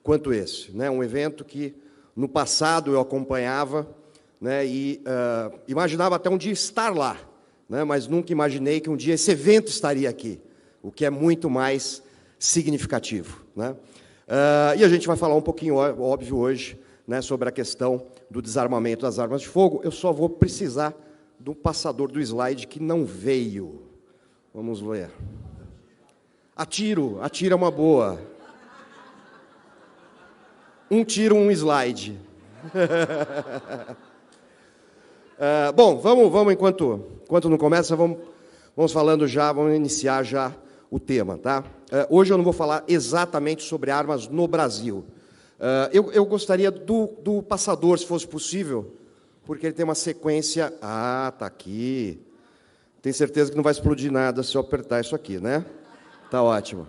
quanto esse, né? Um evento que, no passado, eu acompanhava, né, e imaginava até um dia estar lá, né, mas nunca imaginei que um dia esse evento estaria aqui, o que é muito mais significativo, né? E a gente vai falar um pouquinho, óbvio, hoje, né, sobre a questão do desarmamento das armas de fogo. Eu só vou precisar do passador do slide que não veio. Vamos ver. Atiro é uma boa. Um tiro, um slide. Bom, vamos enquanto não começa, vamos falando já, vamos iniciar já o tema, tá? Hoje eu não vou falar exatamente sobre armas no Brasil. Eu gostaria do passador, se fosse possível, porque ele tem uma sequência... Ah, tá aqui. Tenho certeza que não vai explodir nada se eu apertar isso aqui, né? Tá ótimo.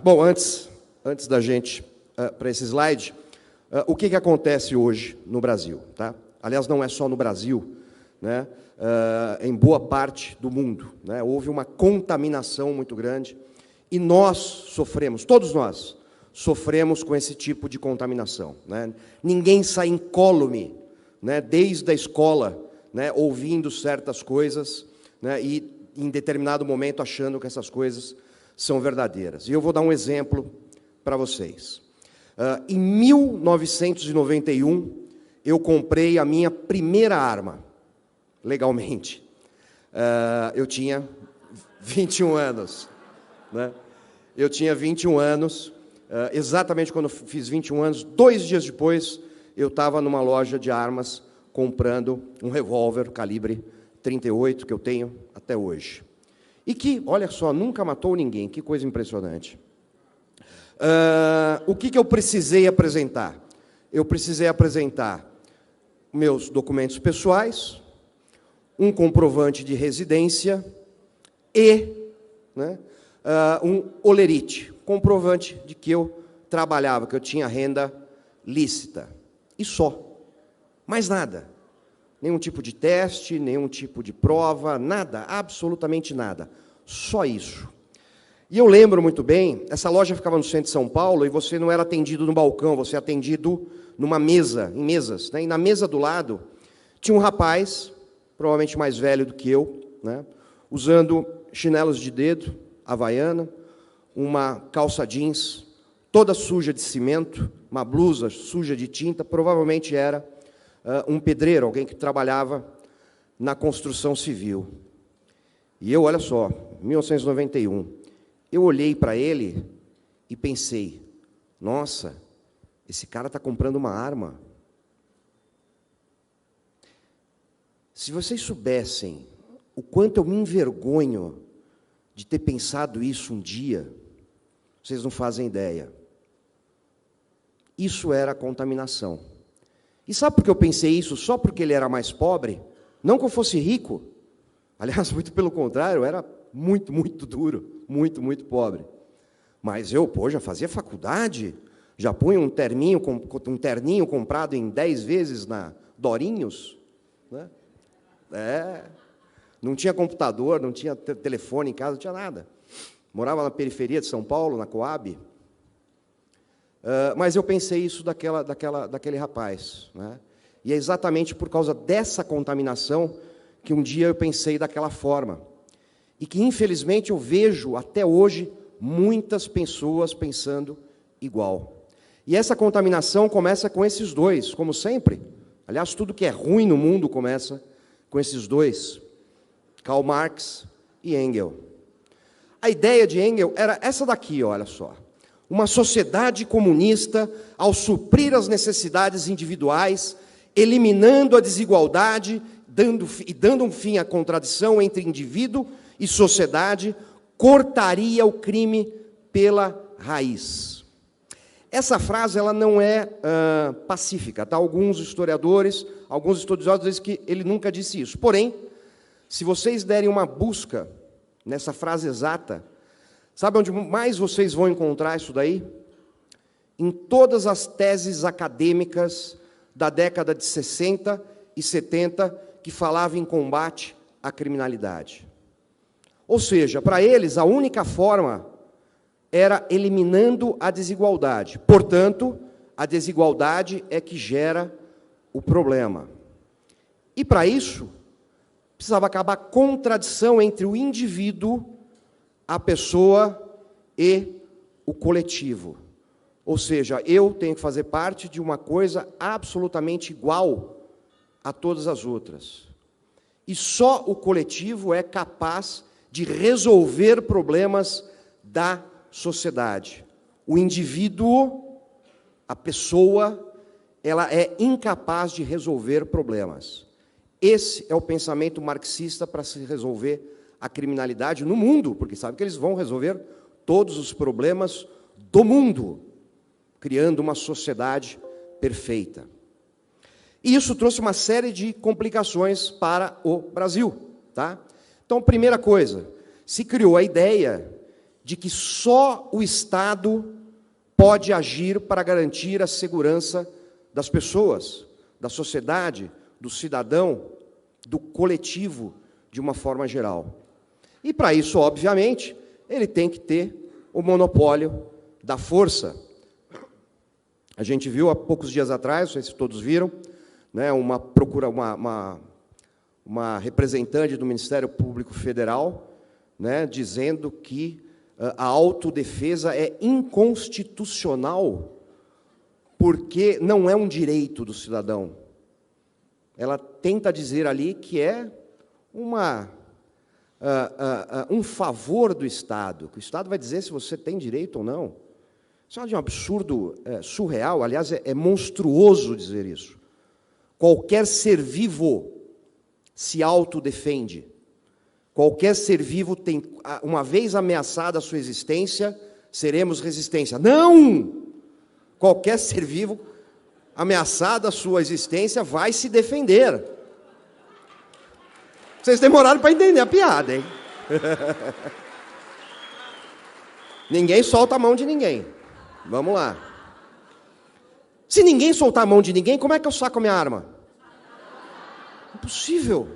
Bom, antes da gente para esse slide, o que acontece hoje no Brasil, tá? Aliás, não é só no Brasil, né? Em boa parte do mundo, né? Houve uma contaminação muito grande e nós sofremos, todos nós sofremos com esse tipo de contaminação, né? Ninguém sai incólume, né, desde a escola, né, ouvindo certas coisas, né, e em determinado momento achando que essas coisas são verdadeiras. E eu vou dar um exemplo para vocês. Em 1991, eu comprei a minha primeira arma, legalmente. Eu tinha 21 anos. Né? Eu tinha 21 anos, exatamente quando eu fiz 21 anos, 2 dias depois, eu estava numa loja de armas comprando um revólver calibre 38, que eu tenho até hoje. E que, olha só, nunca matou ninguém, que coisa impressionante. O que eu precisei apresentar? Eu precisei apresentar meus documentos pessoais, um comprovante de residência e, né, um olerite, comprovante de que eu trabalhava, que eu tinha renda lícita. E só. Mais nada. Nenhum tipo de teste, nenhum tipo de prova, nada, absolutamente nada. Só isso. E eu lembro muito bem, essa loja ficava no centro de São Paulo e você não era atendido no balcão, você era atendido numa mesa, em mesas, né? E na mesa do lado tinha um rapaz, provavelmente mais velho do que eu, né, usando chinelos de dedo, havaiana, uma calça jeans, toda suja de cimento, uma blusa suja de tinta, provavelmente era um pedreiro, alguém que trabalhava na construção civil. E eu, olha só, 1991, eu olhei para ele e pensei, nossa, esse cara está comprando uma arma. Se vocês soubessem o quanto eu me envergonho de ter pensado isso um dia, vocês não fazem ideia. Isso era contaminação. E sabe por que eu pensei isso? Só porque ele era mais pobre? Não que eu fosse rico. Aliás, muito pelo contrário, eu era muito, muito duro, muito, muito pobre. Mas eu, já fazia faculdade, já punha um terninho comprado em 10 vezes na Dorinhos, né? Não tinha computador, não tinha telefone em casa, não tinha nada. Morava na periferia de São Paulo, na Coab. Mas eu pensei isso daquele rapaz, né? E é exatamente por causa dessa contaminação que um dia eu pensei daquela forma. E que, infelizmente, eu vejo até hoje muitas pessoas pensando igual. E essa contaminação começa com esses dois, como sempre. Aliás, tudo que é ruim no mundo começa com esses dois, Karl Marx e Engels. A ideia de Engels era essa daqui, olha só. Uma sociedade comunista, ao suprir as necessidades individuais, eliminando a desigualdade, dando um fim à contradição entre indivíduo e sociedade, cortaria o crime pela raiz. Essa frase ela não é pacífica, tá? Alguns historiadores dizem que ele nunca disse isso. Porém, se vocês derem uma busca nessa frase exata, sabe onde mais vocês vão encontrar isso daí? Em todas as teses acadêmicas da década de 60 e 70 que falavam em combate à criminalidade. Ou seja, para eles, a única forma era eliminando a desigualdade. Portanto, a desigualdade é que gera o problema. E, para isso, precisava acabar a contradição entre o indivíduo, a pessoa e o coletivo. Ou seja, eu tenho que fazer parte de uma coisa absolutamente igual a todas as outras. E só o coletivo é capaz de resolver problemas da sociedade. O indivíduo, a pessoa, ela é incapaz de resolver problemas. Esse é o pensamento marxista para se resolver a criminalidade no mundo, porque sabe que eles vão resolver todos os problemas do mundo, criando uma sociedade perfeita. E isso trouxe uma série de complicações para o Brasil, tá? Então, primeira coisa, se criou a ideia de que só o Estado pode agir para garantir a segurança das pessoas, da sociedade, do cidadão, do coletivo, de uma forma geral. E, para isso, obviamente, ele tem que ter o monopólio da força. A gente viu há poucos dias atrás, não sei se todos viram, né, uma representante do Ministério Público Federal, né, dizendo que a autodefesa é inconstitucional porque não é um direito do cidadão. Ela tenta dizer ali que é um favor do Estado, que o Estado vai dizer se você tem direito ou não. Isso é um absurdo surreal, aliás, é monstruoso dizer isso. Qualquer ser vivo se autodefende. Qualquer ser vivo tem, uma vez ameaçada a sua existência, seremos resistência. Não! Qualquer ser vivo ameaçada a sua existência vai se defender. Vocês demoraram para entender a piada, hein? Ninguém solta a mão de ninguém. Vamos lá. Se ninguém soltar a mão de ninguém, como é que eu saco a minha arma? Impossível.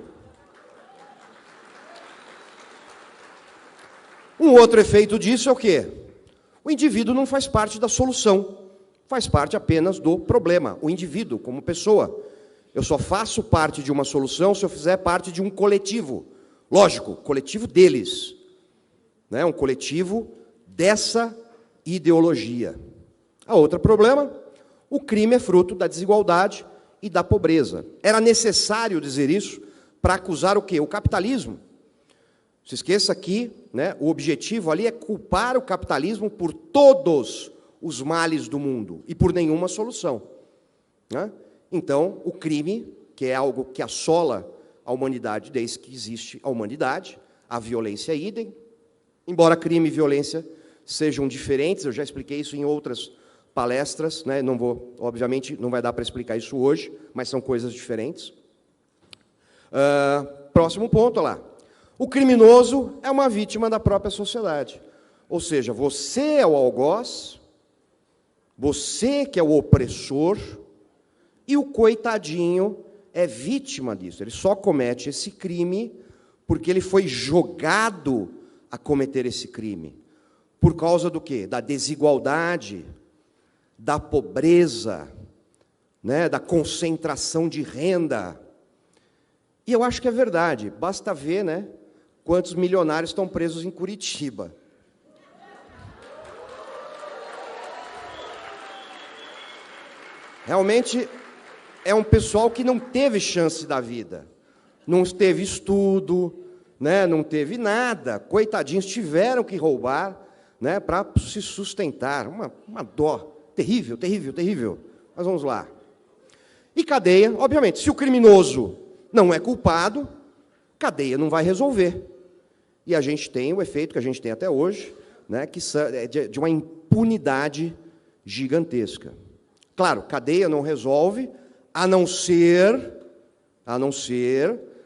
Um outro efeito disso é o quê? O indivíduo não faz parte da solução, faz parte apenas do problema. O indivíduo, como pessoa. Eu só faço parte de uma solução se eu fizer parte de um coletivo. Lógico, coletivo deles. Né? Um coletivo dessa ideologia. A outro problema, o crime é fruto da desigualdade e da pobreza. Era necessário dizer isso para acusar o quê? O capitalismo. Se esqueça que, né, o objetivo ali é culpar o capitalismo por todos os males do mundo e por nenhuma solução. Né? Então, o crime, que é algo que assola a humanidade desde que existe a humanidade, a violência idem, embora crime e violência sejam diferentes, eu já expliquei isso em outras palestras, né? Não vou, obviamente, não vai dar para explicar isso hoje, mas são coisas diferentes. Próximo ponto, olha lá. O criminoso é uma vítima da própria sociedade. Ou seja, você é o algoz, você que é o opressor, e o coitadinho é vítima disso. Ele só comete esse crime porque ele foi jogado a cometer esse crime. Por causa do quê? Da desigualdade, da pobreza, né, da concentração de renda. E eu acho que é verdade. Basta ver, né, quantos milionários estão presos em Curitiba. Realmente é um pessoal que não teve chance da vida. Não teve estudo, né, não teve nada. Coitadinhos, tiveram que roubar, né, para se sustentar. Uma dó. Terrível, terrível, terrível. Mas vamos lá. E cadeia, obviamente, se o criminoso não é culpado, cadeia não vai resolver. E a gente tem o efeito que a gente tem até hoje, né, que é de uma impunidade gigantesca. Claro, cadeia não resolve, a não ser,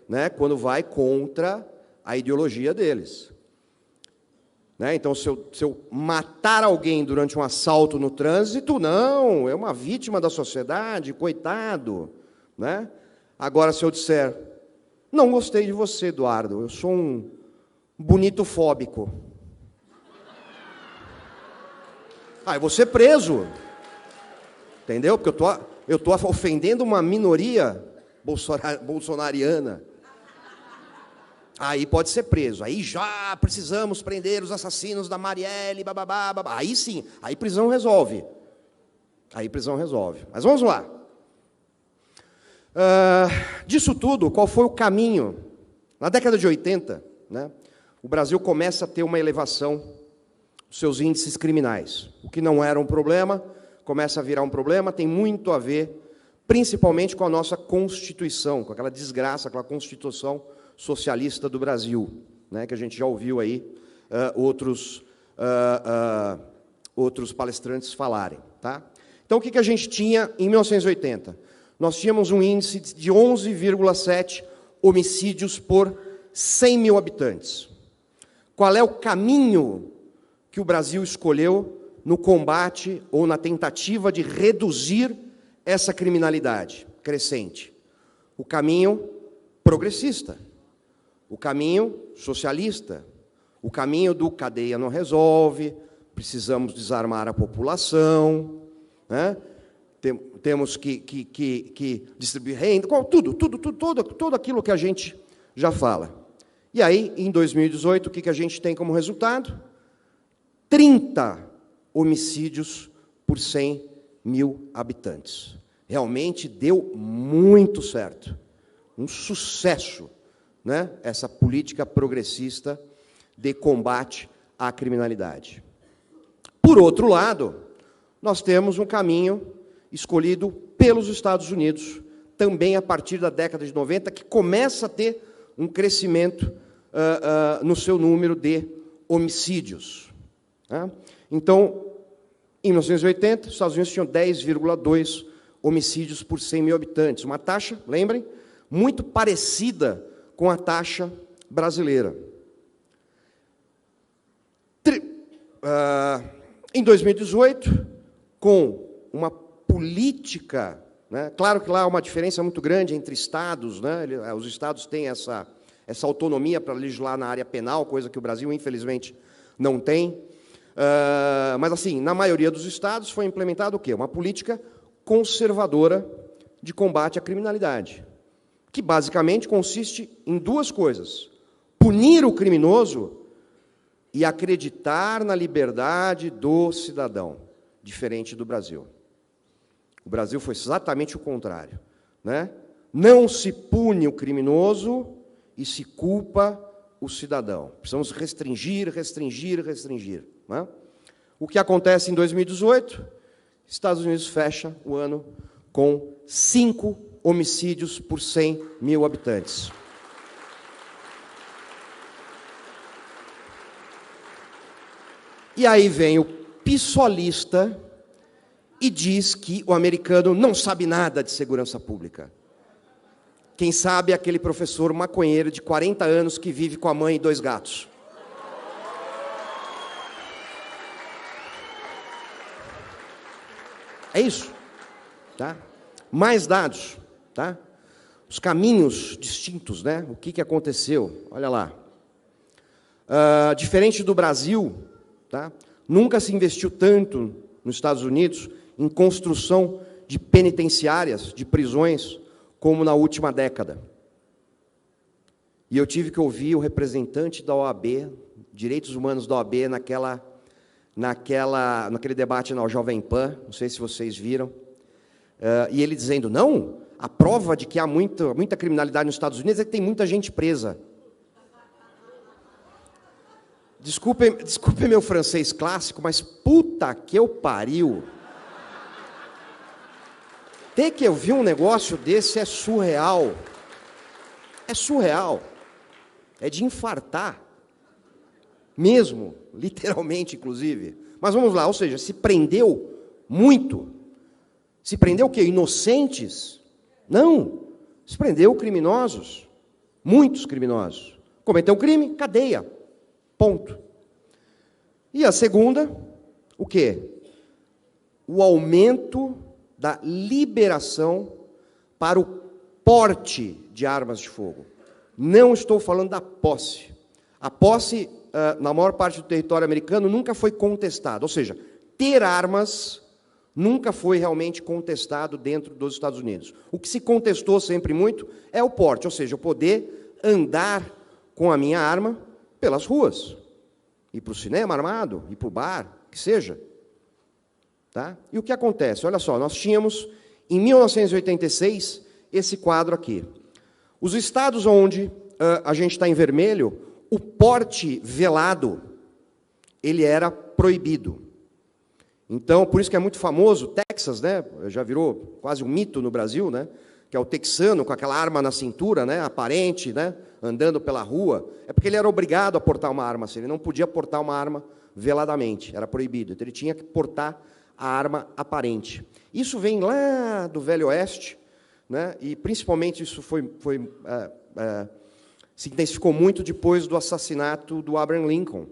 né, quando vai contra a ideologia deles. Né? Então, se eu matar alguém durante um assalto no trânsito, não, é uma vítima da sociedade, coitado. Né? Agora, se eu disser, não gostei de você, Eduardo, eu sou um bonito fóbico. eu vou ser preso. Entendeu? Porque eu tô ofendendo uma minoria bolsonariana. Aí pode ser preso. Aí já precisamos prender os assassinos da Marielle, bababá, babá. Aí sim, aí prisão resolve. Aí prisão resolve. Mas vamos lá. Disso tudo, qual foi o caminho? Na década de 80, né, o Brasil começa a ter uma elevação dos seus índices criminais. O que não era um problema, começa a virar um problema, tem muito a ver, principalmente com a nossa Constituição, com aquela desgraça, aquela Constituição socialista do Brasil, né, que a gente já ouviu aí outros palestrantes falarem. Tá? Então, o que a gente tinha em 1980? Nós tínhamos um índice de 11,7 homicídios por 100 mil habitantes. Qual é o caminho que o Brasil escolheu no combate ou na tentativa de reduzir essa criminalidade crescente? O caminho progressista, o caminho socialista, o caminho do cadeia não resolve, precisamos desarmar a população, né? Temos que distribuir renda, tudo aquilo que a gente já fala. E aí, em 2018, o que a gente tem como resultado? 30 homicídios por 100 mil habitantes. Realmente deu muito certo. Um sucesso, né, essa política progressista de combate à criminalidade. Por outro lado, nós temos um caminho escolhido pelos Estados Unidos, também a partir da década de 90, que começa a ter um crescimento no seu número de homicídios. Tá? Então, em 1980, os Estados Unidos tinham 10,2 homicídios por 100 mil habitantes. Uma taxa, lembrem, muito parecida com a taxa brasileira. Em 2018, com uma política, né, claro que lá há uma diferença muito grande entre estados, né, os estados têm essa autonomia para legislar na área penal, coisa que o Brasil, infelizmente, não tem. Mas, assim, na maioria dos estados foi implementado o quê? Uma política conservadora de combate à criminalidade, que basicamente consiste em duas coisas: punir o criminoso e acreditar na liberdade do cidadão, diferente do Brasil. O Brasil foi exatamente o contrário, né? Não se pune o criminoso e se culpa o cidadão. Precisamos restringir. Né? O que acontece em 2018? Estados Unidos fecha o ano com 5 homicídios por 100 mil habitantes. E aí vem o pissolista e diz que o americano não sabe nada de segurança pública. Quem sabe é aquele professor maconheiro de 40 anos que vive com a mãe e 2 gatos. É isso. Tá? Mais dados. Tá? Os caminhos distintos, né? O que aconteceu? Olha lá. Diferente do Brasil, tá? Nunca se investiu tanto nos Estados Unidos em construção de penitenciárias, de prisões, como na última década. E eu tive que ouvir o representante da OAB, Direitos Humanos da OAB, naquele debate na Jovem Pan, não sei se vocês viram, e ele dizendo, não, a prova de que há muita criminalidade nos Estados Unidos é que tem muita gente presa. Desculpe meu francês clássico, mas puta que eu pariu. Ter que ouvir um negócio desse é surreal. É surreal. É de infartar. Mesmo, literalmente, inclusive. Mas vamos lá, ou seja, se prendeu muito. Se prendeu o quê? Inocentes? Não. Se prendeu criminosos. Muitos criminosos. Cometeu crime, cadeia. Ponto. E a segunda, o quê? O aumento da liberação para o porte de armas de fogo. Não estou falando da posse. A posse, na maior parte do território americano, nunca foi contestada. Ou seja, ter armas nunca foi realmente contestado dentro dos Estados Unidos. O que se contestou sempre muito é o porte, ou seja, eu poder andar com a minha arma pelas ruas, ir para o cinema armado, ir para o bar, que seja. Tá? E o que acontece? Olha só, nós tínhamos, em 1986, esse quadro aqui. Os estados onde a gente está em vermelho, o porte velado, ele era proibido. Então, por isso que é muito famoso, Texas, né, já virou quase um mito no Brasil, né, que é o texano com aquela arma na cintura, né, aparente, né, andando pela rua. É porque ele era obrigado a portar uma arma assim, ele não podia portar uma arma veladamente, era proibido. Então, ele tinha que portar a arma aparente. Isso vem lá do Velho Oeste, né, e principalmente isso se intensificou muito depois do assassinato do Abraham Lincoln,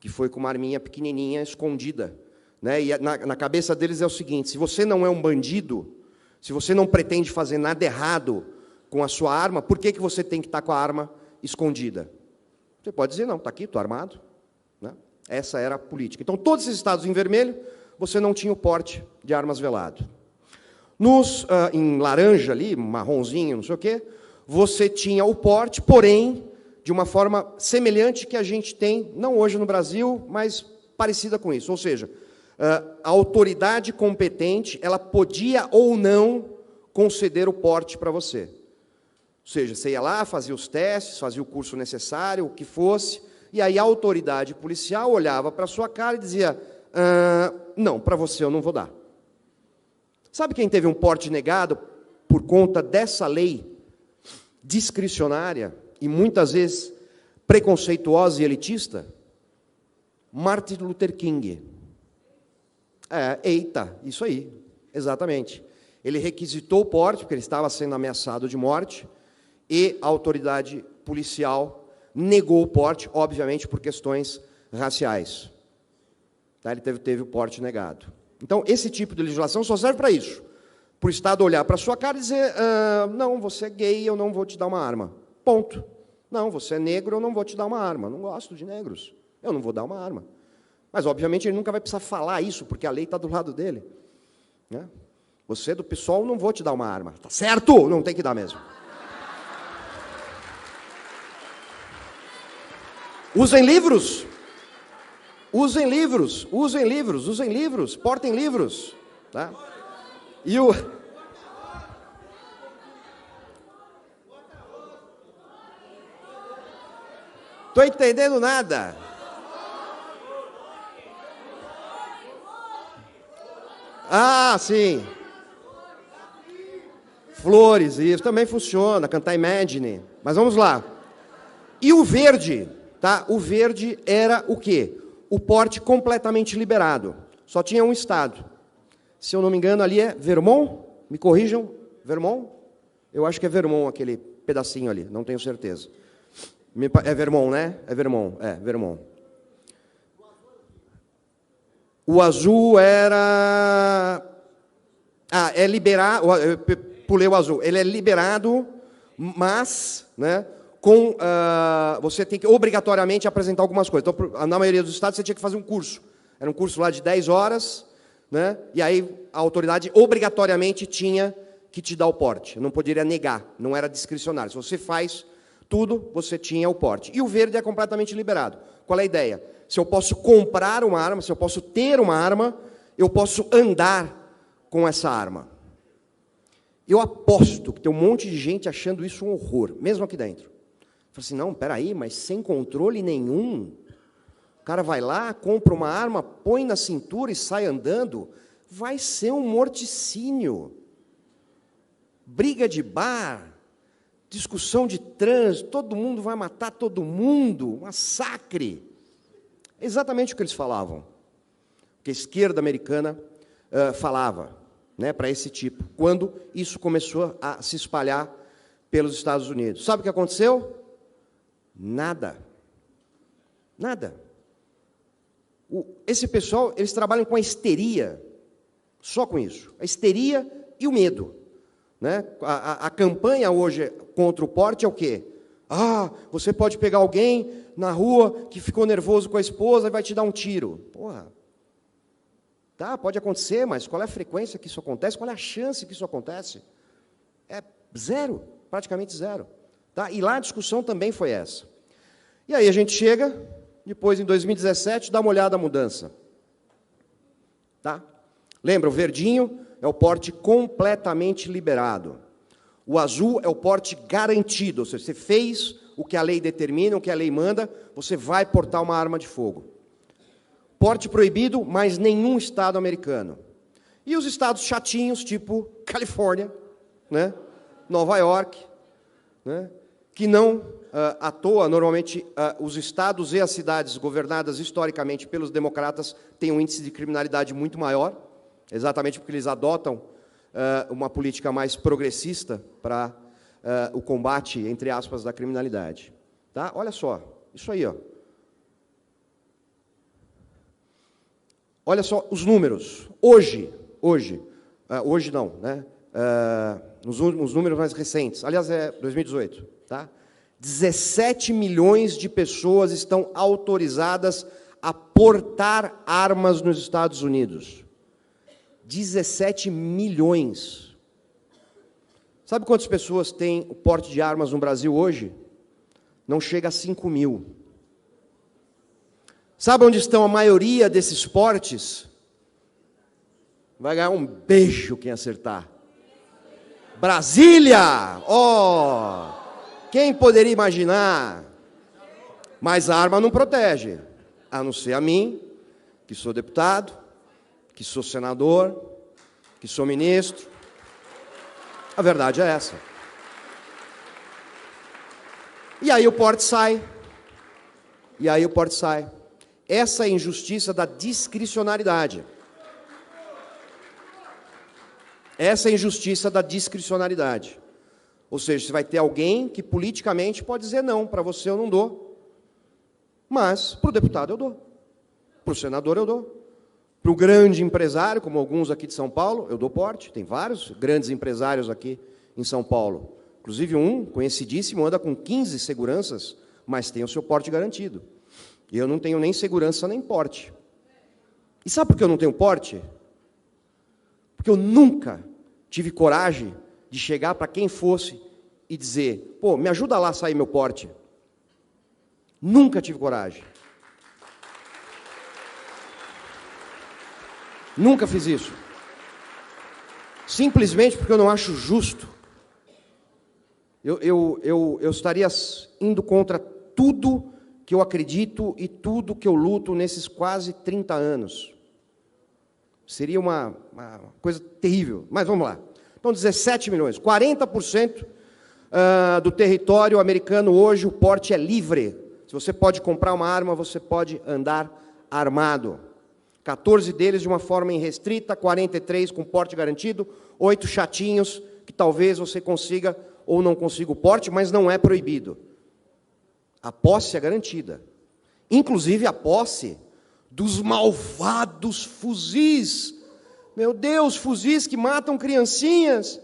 que foi com uma arminha pequenininha, escondida. Né? E na cabeça deles é o seguinte, se você não é um bandido, se você não pretende fazer nada errado com a sua arma, por que você tem que estar com a arma escondida? Você pode dizer, não, está aqui, estou armado. Né? Essa era a política. Então, todos esses estados em vermelho, você não tinha o porte de armas velado. Em laranja ali, marronzinho, não sei o quê, você tinha o porte, porém, de uma forma semelhante que a gente tem, não hoje no Brasil, mas parecida com isso. Ou seja, a autoridade competente, ela podia ou não conceder o porte para você. Ou seja, você ia lá, fazia os testes, fazia o curso necessário, o que fosse, e aí a autoridade policial olhava para a sua cara e dizia, não, para você eu não vou dar. Sabe quem teve um porte negado por conta dessa lei discricionária e muitas vezes preconceituosa e elitista? Martin Luther King. Isso aí, exatamente. Ele requisitou o porte, porque ele estava sendo ameaçado de morte, e a autoridade policial negou o porte, obviamente por questões raciais. Tá? Ele teve o porte negado. Então, esse tipo de legislação só serve para isso. Para o Estado olhar para a sua cara e dizer, não, você é gay, eu não vou te dar uma arma. Ponto. Não, você é negro, eu não vou te dar uma arma. Não gosto de negros, eu não vou dar uma arma. Mas, obviamente, ele nunca vai precisar falar isso, porque a lei está do lado dele. Né? Você, do PSOL, não vou te dar uma arma. Tá certo? Não tem que dar mesmo. Usem livros. Usem livros. Usem livros. Usem livros. Portem livros. Tá? E o... Estou entendendo nada. Ah, sim. Flores, isso também funciona, cantar Imagine. Mas vamos lá. E o verde, tá? O verde era o quê? O porte completamente liberado. Só tinha um estado. Se eu não me engano, ali é Vermont? Me corrijam. Vermont? Eu acho que é Vermont, aquele pedacinho ali, não tenho certeza. É Vermont, né? É Vermont, Vermont. O azul era... é liberado... Eu pulei o azul. Ele é liberado, mas, né, você tem que obrigatoriamente apresentar algumas coisas. Então, na maioria dos estados, você tinha que fazer um curso. Era um curso lá de 10 horas, né, e aí a autoridade obrigatoriamente tinha que te dar o porte. Não poderia negar, não era discricionário. Se você faz tudo, você tinha o porte. E o verde é completamente liberado. Qual é a ideia? Se eu posso comprar uma arma, se eu posso ter uma arma, eu posso andar com essa arma. Eu aposto que tem um monte de gente achando isso um horror, mesmo aqui dentro. Fala assim, não, peraí, mas sem controle nenhum. O cara vai lá, compra uma arma, põe na cintura e sai andando. Vai ser um morticínio. Briga de bar, discussão de trânsito, todo mundo vai matar todo mundo, massacre. É exatamente o que eles falavam, que a esquerda americana falava, né, para esse tipo, quando isso começou a se espalhar pelos Estados Unidos. Sabe o que aconteceu? Nada. Nada. Esse pessoal, eles trabalham com a histeria, só com isso, a histeria e o medo. Né? A campanha hoje contra o porte é o quê? Você pode pegar alguém na rua que ficou nervoso com a esposa e vai te dar um tiro. Porra, Tá, pode acontecer, mas qual é a frequência que isso acontece? Qual é a chance que isso acontece? É zero, praticamente zero. Tá? E lá a discussão também foi essa. E aí a gente chega, depois em 2017, dá uma olhada na mudança. Tá? Lembra, o verdinho é o porte completamente liberado. O azul é o porte garantido, ou seja, você fez o que a lei determina, o que a lei manda, você vai portar uma arma de fogo. Porte proibido, mas nenhum estado americano. E os estados chatinhos, tipo Califórnia, né? Nova York, né? Que não, à toa, normalmente, os estados e as cidades governadas historicamente pelos democratas têm um índice de criminalidade muito maior, exatamente porque eles adotam uma política mais progressista para o combate, entre aspas, da criminalidade. Tá? Olha só, isso aí, ó. Olha só os números. Hoje não, né? Nos números mais recentes, aliás, é 2018, tá? 17 milhões de pessoas estão autorizadas a portar armas nos Estados Unidos. 17 milhões. Sabe quantas pessoas têm o porte de armas no Brasil hoje? Não chega a 5 mil. Sabe onde estão a maioria desses portes? Vai ganhar um beijo quem acertar. Brasília! Oh! Quem poderia imaginar? Mas a arma não protege, a não ser a mim, que sou deputado, que sou senador, que sou ministro. A verdade é essa. E aí o porte sai. Essa é a injustiça da discricionariedade. Essa é a injustiça da discricionariedade. Ou seja, você vai ter alguém que politicamente pode dizer não, para você eu não dou. Mas para o deputado eu dou. Para o senador eu dou. Para o grande empresário, como alguns aqui de São Paulo, eu dou porte. Tem vários grandes empresários aqui em São Paulo. Inclusive um, conhecidíssimo, anda com 15 seguranças, mas tem o seu porte garantido. E eu não tenho nem segurança nem porte. E sabe por que eu não tenho porte? Porque eu nunca tive coragem de chegar para quem fosse e dizer, pô, me ajuda lá a sair meu porte. Nunca tive coragem. Nunca fiz isso. Simplesmente porque eu não acho justo. Eu estaria indo contra tudo que eu acredito e tudo que eu luto nesses quase 30 anos. Seria uma coisa terrível. Mas vamos lá. Então, 17 milhões. 40% do território americano hoje, o porte é livre. Se você pode comprar uma arma, você pode andar armado. 14 deles de uma forma irrestrita, 43 com porte garantido, 8 chatinhos, que talvez você consiga ou não consiga o porte, mas não é proibido. A posse é garantida. Inclusive a posse dos malvados fuzis. Meu Deus, fuzis que matam criancinhas,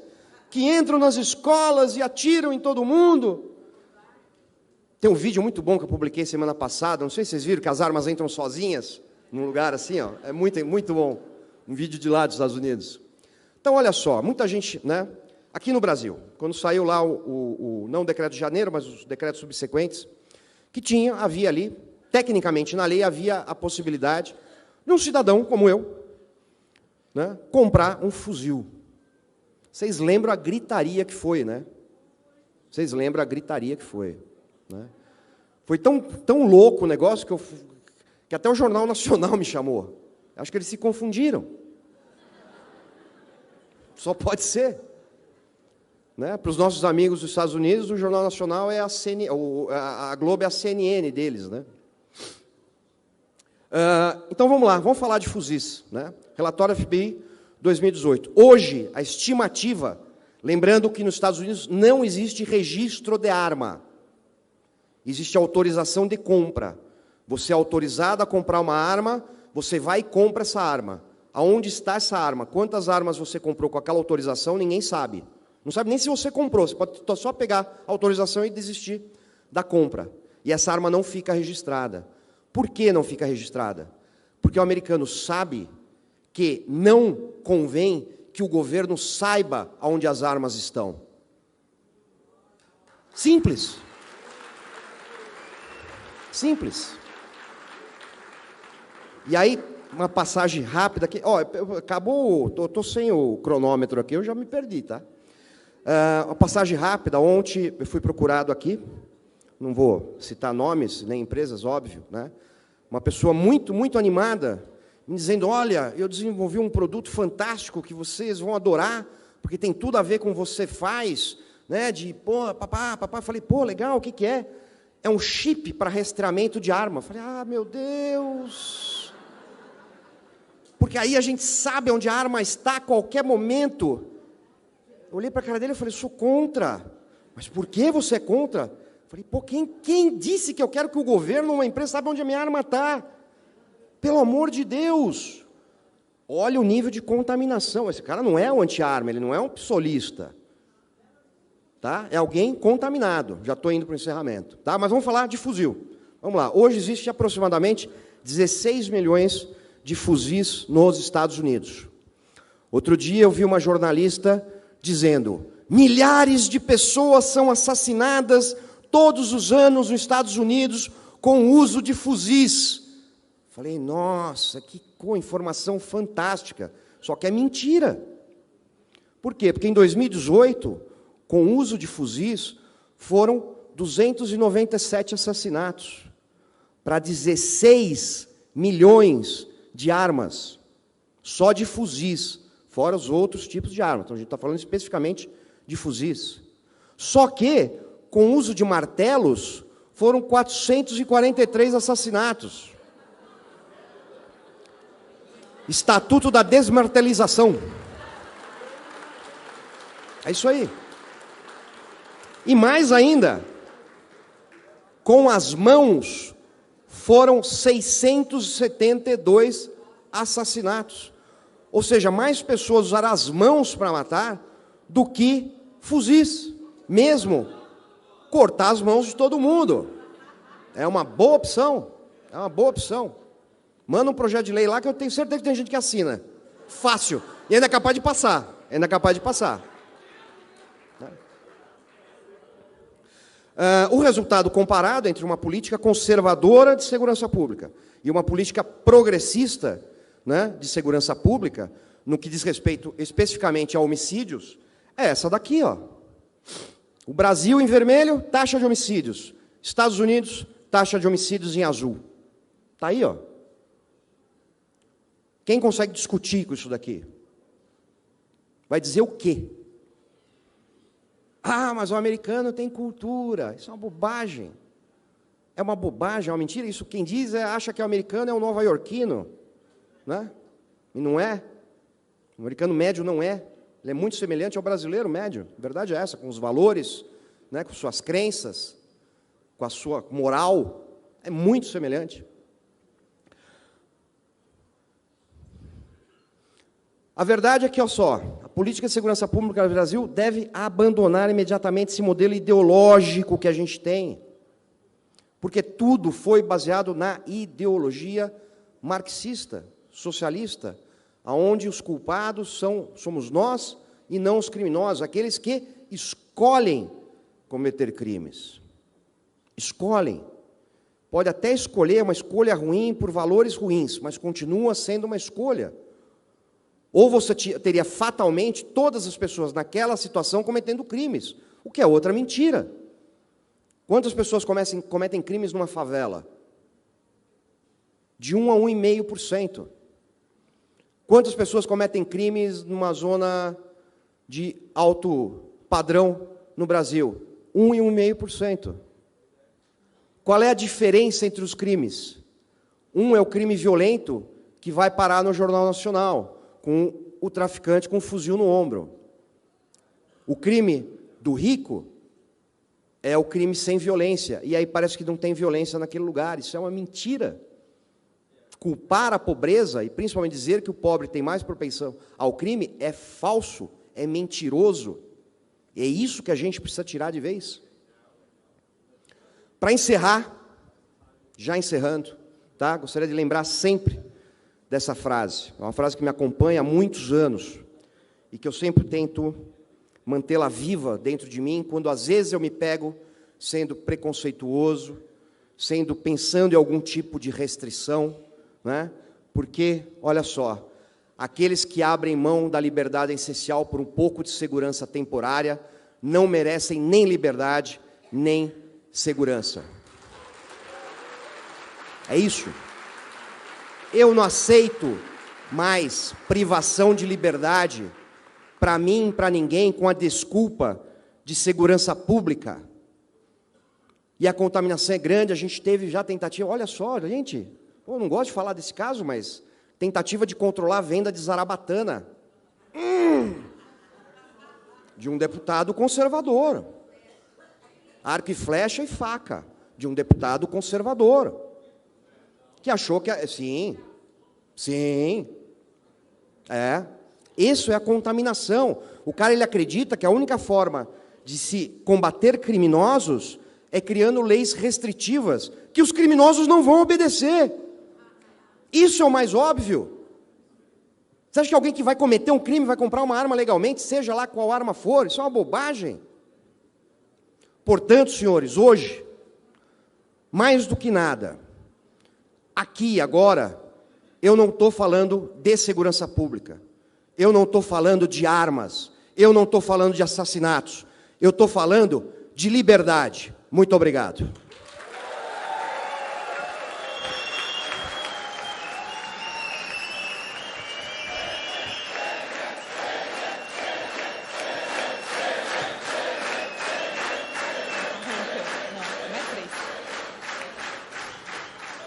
que entram nas escolas e atiram em todo mundo. Tem um vídeo muito bom que eu publiquei semana passada, não sei se vocês viram, que as armas entram sozinhas, num lugar assim, ó. É muito, muito bom. Um vídeo de lá dos Estados Unidos. Então, olha só, muita gente, né? Aqui no Brasil, quando saiu lá não o decreto de janeiro, mas os decretos subsequentes, que havia ali, tecnicamente na lei, havia a possibilidade de um cidadão como eu, né, comprar um fuzil. Vocês lembram a gritaria que foi, né? Vocês lembram a gritaria que foi, né? Foi tão louco o negócio que até o Jornal Nacional me chamou. Acho que eles se confundiram. Só pode ser. Né? Para os nossos amigos dos Estados Unidos, o Jornal Nacional é a Globo é a CNN deles. Né? Então, vamos lá, vamos falar de fuzis. Né? Relatório FBI 2018. Hoje, a estimativa, lembrando que nos Estados Unidos não existe registro de arma. Existe autorização de compra. Você é autorizado a comprar uma arma, você vai e compra essa arma. Aonde está essa arma? Quantas armas você comprou com aquela autorização, ninguém sabe. Não sabe nem se você comprou, você pode só pegar a autorização e desistir da compra. E essa arma não fica registrada. Por que não fica registrada? Porque o americano sabe que não convém que o governo saiba onde as armas estão. Simples. Simples. E aí, uma passagem rápida aqui. Acabou, estou sem o cronômetro aqui, eu já me perdi, tá? Uma passagem rápida. Ontem eu fui procurado aqui, não vou citar nomes, nem empresas, óbvio, né? Uma pessoa muito, muito animada, me dizendo, olha, eu desenvolvi um produto fantástico que vocês vão adorar, porque tem tudo a ver com o que você faz, né? Papá, falei, pô, legal, o que que é? É um chip para rastreamento de arma. Falei, meu Deus! Porque aí a gente sabe onde a arma está a qualquer momento. Eu olhei para a cara dele e falei, sou contra. Mas por que você é contra? Falei, pô, quem disse que eu quero que o governo ou uma empresa saiba onde a minha arma está? Pelo amor de Deus! Olha o nível de contaminação. Esse cara não é um anti-arma, ele não é um psolista. Tá? É alguém contaminado. Já estou indo para o encerramento. Tá? Mas vamos falar de fuzil. Vamos lá. Hoje existe aproximadamente 16 milhões de fuzis nos Estados Unidos. Outro dia eu vi uma jornalista dizendo, milhares de pessoas são assassinadas todos os anos nos Estados Unidos com o uso de fuzis. Falei, nossa, que informação fantástica. Só que é mentira. Por quê? Porque em 2018, com o uso de fuzis, foram 297 assassinatos para 16 milhões de armas, só de fuzis, fora os outros tipos de armas. Então, a gente está falando especificamente de fuzis. Só que, com o uso de martelos, foram 443 assassinatos. Estatuto da desmartelização. É isso aí. E mais ainda, com as mãos, foram 672 assassinatos. Ou seja, mais pessoas usaram as mãos para matar do que fuzis. Mesmo cortar as mãos de todo mundo. É uma boa opção. É uma boa opção. Manda um projeto de lei lá que eu tenho certeza que tem gente que assina. Fácil. E ainda é capaz de passar. Ainda é capaz de passar. O resultado comparado entre uma política conservadora de segurança pública e uma política progressista, né, de segurança pública, no que diz respeito especificamente a homicídios, é essa daqui, ó. O Brasil em vermelho, taxa de homicídios. Estados Unidos, taxa de homicídios em azul. Está aí, ó. Quem consegue discutir com isso daqui? Vai dizer o quê? Mas o americano tem cultura. Isso é uma bobagem. É uma bobagem, é uma mentira. Isso quem diz acha que o americano é um nova-iorquino, né? E não é. O americano médio não é. Ele é muito semelhante ao brasileiro médio. A verdade é essa, com os valores, né, com suas crenças, com a sua moral. É muito semelhante. A verdade é que, olha só, a política de segurança pública do Brasil deve abandonar imediatamente esse modelo ideológico que a gente tem, porque tudo foi baseado na ideologia marxista, socialista, onde os culpados somos nós e não os criminosos, aqueles que escolhem cometer crimes. Escolhem. Pode até escolher uma escolha ruim por valores ruins, mas continua sendo uma escolha. Ou você teria fatalmente todas as pessoas naquela situação cometendo crimes, o que é outra mentira. Quantas pessoas cometem crimes numa favela? De 1 a 1,5%. Quantas pessoas cometem crimes numa zona de alto padrão no Brasil? 1 e 1,5%. Qual é a diferença entre os crimes? Um é o crime violento, que vai parar no Jornal Nacional, com o traficante com um fuzil no ombro. O crime do rico é o crime sem violência, e aí parece que não tem violência naquele lugar. Isso é uma mentira. Culpar a pobreza, e principalmente dizer que o pobre tem mais propensão ao crime, é falso, é mentiroso. E é isso que a gente precisa tirar de vez. Para encerrar, já encerrando, tá? Gostaria de lembrar sempre dessa frase. É uma frase que me acompanha há muitos anos e que eu sempre tento mantê-la viva dentro de mim, quando às vezes eu me pego sendo preconceituoso, pensando em algum tipo de restrição, né? Porque, olha só, aqueles que abrem mão da liberdade essencial por um pouco de segurança temporária não merecem nem liberdade, nem segurança. É isso. Eu não aceito mais privação de liberdade para mim, para ninguém, com a desculpa de segurança pública. E a contaminação é grande, a gente teve já tentativa, olha só, gente, eu não gosto de falar desse caso, mas tentativa de controlar a venda de zarabatana. De um deputado conservador. Arco e flecha e faca, de um deputado conservador. Que achou que... Sim. Isso é a contaminação. O cara, ele acredita que a única forma de se combater criminosos é criando leis restritivas, que os criminosos não vão obedecer. Isso é o mais óbvio. Você acha que alguém que vai cometer um crime vai comprar uma arma legalmente, seja lá qual arma for? Isso é uma bobagem. Portanto, senhores, hoje, mais do que nada, aqui, agora, eu não estou falando de segurança pública, eu não estou falando de armas, eu não estou falando de assassinatos, eu estou falando de liberdade. Muito obrigado.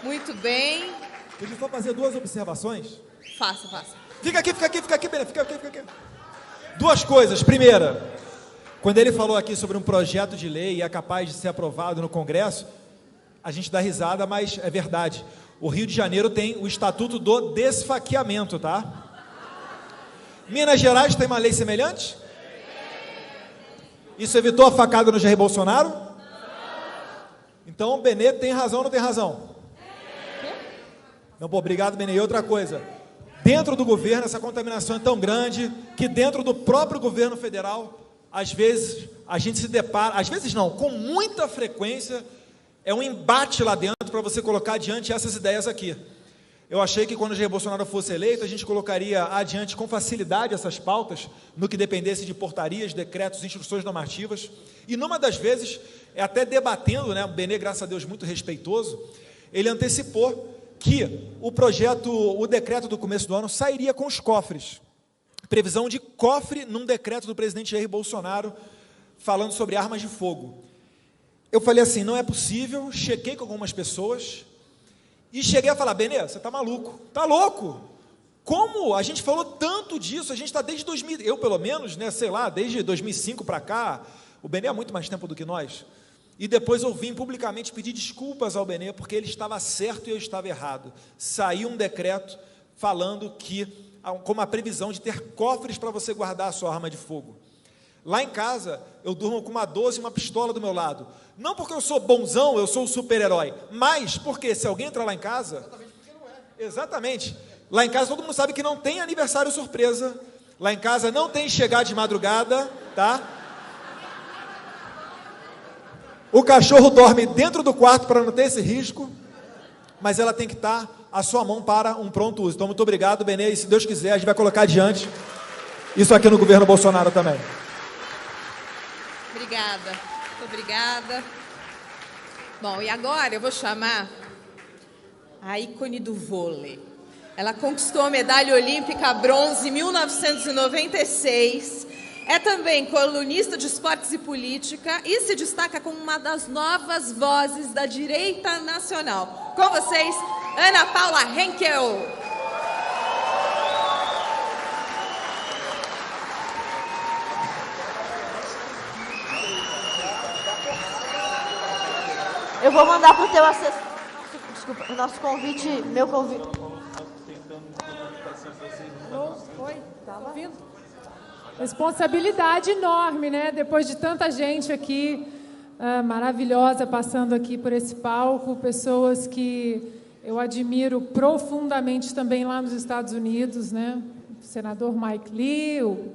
Muito bem. Deixa eu só fazer duas observações. Faça. Fica aqui, Benê, fica aqui. Duas coisas. Primeira, quando ele falou aqui sobre um projeto de lei e é capaz de ser aprovado no Congresso, a gente dá risada, mas é verdade. O Rio de Janeiro tem o Estatuto do Desfaqueamento, tá? Minas Gerais tem uma lei semelhante? Isso evitou a facada no Jair Bolsonaro? Então o Benê tem razão ou não tem razão? Não, pô, obrigado, Benê. E outra coisa, dentro do governo essa contaminação é tão grande que dentro do próprio governo federal, às vezes a gente se depara, às vezes não, com muita frequência, é um embate lá dentro para você colocar adiante essas ideias aqui. Eu achei que quando o Jair Bolsonaro fosse eleito, a gente colocaria adiante com facilidade essas pautas, no que dependesse de portarias, decretos, instruções normativas, e numa das vezes, até debatendo, né, o Benê, graças a Deus, muito respeitoso, ele antecipou que o decreto do começo do ano sairia com os cofres. Previsão de cofre num decreto do presidente Jair Bolsonaro, falando sobre armas de fogo. Eu falei assim, não é possível, chequei com algumas pessoas, e cheguei a falar, Benê, você está maluco, está louco? Como? A gente falou tanto disso, a gente está desde 2000, eu pelo menos, né, sei lá, desde 2005 para cá, o Benê há muito mais tempo do que nós. E depois eu vim publicamente pedir desculpas ao Benê, porque ele estava certo e eu estava errado. Saiu um decreto falando que, como a previsão de ter cofres para você guardar a sua arma de fogo. Lá em casa, eu durmo com uma 12 e uma pistola do meu lado. Não porque eu sou bonzão, eu sou um super-herói, mas porque se alguém entrar lá em casa... Exatamente porque não é. Exatamente. Lá em casa todo mundo sabe que não tem aniversário surpresa. Lá em casa não tem chegar de madrugada, tá? O cachorro dorme dentro do quarto para não ter esse risco, mas ela tem que estar à sua mão para um pronto uso. Então, muito obrigado, Benê, e se Deus quiser, a gente vai colocar adiante isso aqui no governo Bolsonaro também. Obrigada, muito obrigada. Bom, e agora eu vou chamar a ícone do vôlei. Ela conquistou a medalha olímpica bronze em 1996, é também colunista de esportes e política e se destaca como uma das novas vozes da direita nacional. Com vocês, Ana Paula Henkel. Eu vou mandar para o teu assessor, desculpa, o nosso convite, meu convite. Oi, tá ouvindo? Responsabilidade enorme, né? Depois de tanta gente aqui, maravilhosa, passando aqui por esse palco, pessoas que eu admiro profundamente também lá nos Estados Unidos, né? O senador Mike Lee, o